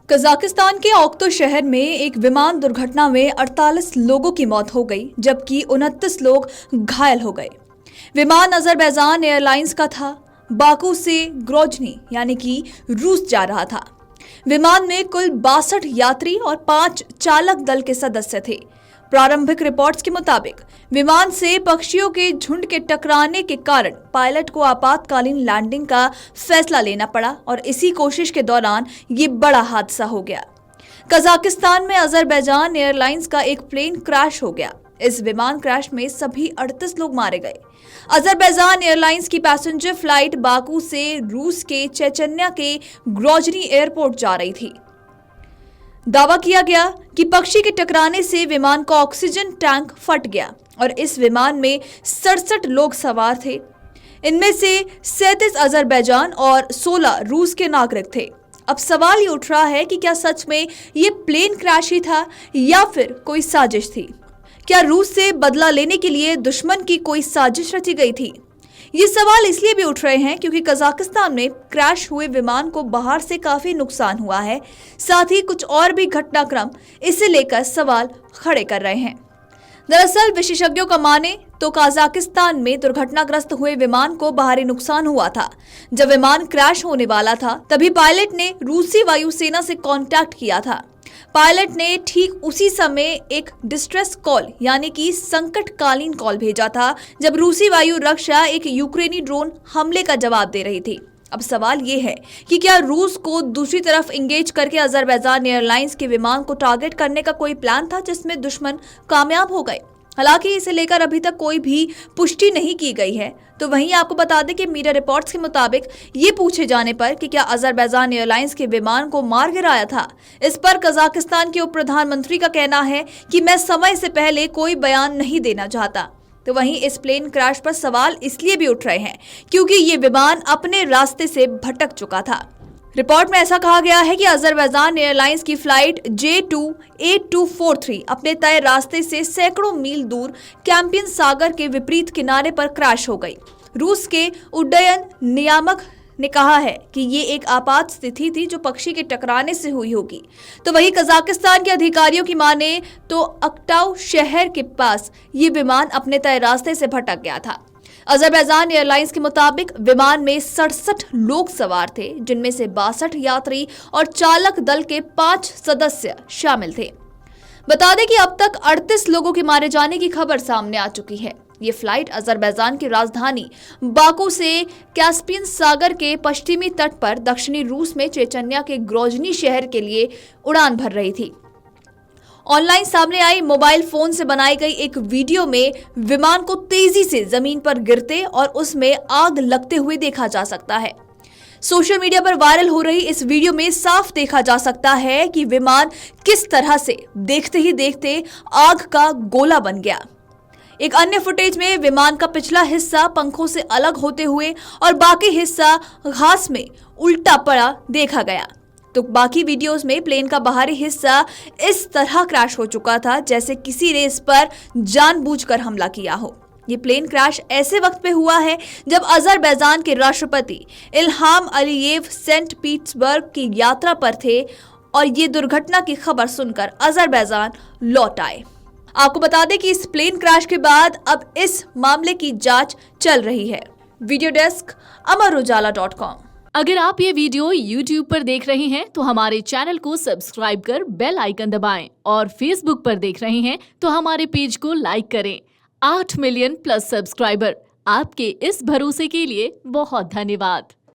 Kazakhstan के ओक्तो शहर में एक विमान दुर्घटना में 48 लोगों की मौत हो गई, जबकि 29 लोग घायल हो गए। विमान अजरबैजान एयरलाइंस का था। बाकू से ग्रोजनी यानी कि रूस जा रहा था। विमान में कुल 62 यात्री और 5 चालक दल के सदस्य थे। प्रारंभिक रिपोर्ट्स के मुताबिक विमान से पक्षियों के झुंड के टकराने के कारण पायलट को आपातकालीन लैंडिंग का फैसला लेना पड़ा और इसी कोशिश के दौरान ये बड़ा हादसा हो गया। कजाकिस्तान में अजरबैजान एयरलाइंस का एक प्लेन क्रैश हो गया। इस विमान क्रैश में सभी 38 लोग मारे गए। अजरबैजान एयरलाइंस की पैसेंजर फ्लाइट बाकू से रूस के चेचन्या के ग्रोजनी एयरपोर्ट जा रही थी। दावा किया गया कि पक्षी के टकराने से विमान का ऑक्सीजन टैंक फट गया और इस विमान में 67 लोग सवार थे। इनमें से 37 अजरबैजान और 16 रूस के नागरिक थे। अब सवाल ये उठ रहा है कि क्या सच में ये प्लेन क्रैश ही था या फिर कोई साजिश थी? क्या रूस से बदला लेने के लिए दुश्मन की कोई साजिश रची गई थी? ये सवाल इसलिए भी उठ रहे हैं क्योंकि कजाकिस्तान में क्रैश हुए विमान को बाहर से काफी नुकसान हुआ है। साथ ही कुछ और भी घटनाक्रम इसे लेकर सवाल खड़े कर रहे हैं। दरअसल विशेषज्ञों का माने तो कजाकिस्तान में दुर्घटनाग्रस्त हुए विमान को बाहरी नुकसान हुआ था। जब विमान क्रैश होने वाला था तभी पायलट ने रूसी वायुसेना से कांटेक्ट किया था। पायलट ने ठीक उसी समय एक डिस्ट्रेस कॉल यानी कि संकटकालीन कॉल भेजा था जब रूसी वायु रक्षा एक यूक्रेनी ड्रोन हमले का जवाब दे रही थी। अब सवाल ये है कि क्या रूस को दूसरी तरफ इंगेज करके अजरबैजान एयरलाइंस के विमान को टारगेट करने का कोई प्लान था जिसमें दुश्मन कामयाब हो गए? हालांकि इसे लेकर अभी तक कोई भी पुष्टि नहीं की गई है। तो वहीं आपको बता दें कि मीडिया रिपोर्ट्स के मुताबिक ये पूछे जाने पर कि क्या अजरबैजान एयरलाइंस के विमान को मार गिराया था, इस पर कजाकिस्तान के उप प्रधानमंत्री का कहना है कि मैं समय से पहले कोई बयान नहीं देना चाहता। तो वहीं इस प्लेन क्रैश पर सवाल इसलिए भी उठ रहे हैं क्योंकि ये विमान अपने रास्ते से भटक चुका था। रिपोर्ट में ऐसा कहा गया है कि अजरबैजान एयरलाइंस की फ्लाइट J28243 अपने तय रास्ते से सैकड़ों मील दूर कैंपियन सागर के विपरीत किनारे पर क्रैश हो गई। रूस के उड्डयन नियामक ने कहा है कि ये एक आपात स्थिति थी जो पक्षी के टकराने से हुई होगी। तो वहीं कजाकिस्तान के अधिकारियों की माने तो अक्टाउ शहर के पास ये विमान अपने तय रास्ते से भटक गया था। अजरबैजान एयरलाइंस के मुताबिक विमान में 67 लोग सवार थे, जिनमें से 62 यात्री और चालक दल के 5 सदस्य शामिल थे। बता दें कि अब तक 38 लोगों के मारे जाने की खबर सामने आ चुकी है। ये फ्लाइट अजरबैजान की राजधानी बाकू से कैस्पियन सागर के पश्चिमी तट पर दक्षिणी रूस में चेचन्या के ग्रोजनी शहर के लिए उड़ान भर रही थी। ऑनलाइन सामने आई मोबाइल फोन से बनाई गई एक वीडियो में विमान को तेजी से जमीन पर गिरते और उसमें आग लगते हुए देखा जा सकता है। सोशल मीडिया पर वायरल हो रही इस वीडियो में साफ देखा जा सकता है कि विमान किस तरह से देखते ही देखते आग का गोला बन गया। एक अन्य फुटेज में विमान का पिछला हिस्सा पंखों से अलग होते हुए और बाकी हिस्सा घास में उल्टा पड़ा देखा गया। तो बाकी वीडियोस में प्लेन का बाहरी हिस्सा इस तरह क्रैश हो चुका था जैसे किसी ने इस पर जानबूझकर हमला किया हो। ये प्लेन क्रैश ऐसे वक्त पे हुआ है जब अजरबैजान के राष्ट्रपति इल्हाम अलीयेव सेंट पीटर्सबर्ग की यात्रा पर थे और ये दुर्घटना की खबर सुनकर अजरबैजान लौट आए। आपको बता दें कि इस प्लेन क्रैश के बाद अब इस मामले की जांच चल रही है। वीडियो डेस्क अमरउजाला.com। अगर आप ये वीडियो YouTube पर देख रहे हैं तो हमारे चैनल को सब्सक्राइब कर बेल आइकन दबाएं और Facebook पर देख रहे हैं तो हमारे पेज को लाइक करें। 8 मिलियन प्लस सब्सक्राइबर, आपके इस भरोसे के लिए बहुत धन्यवाद।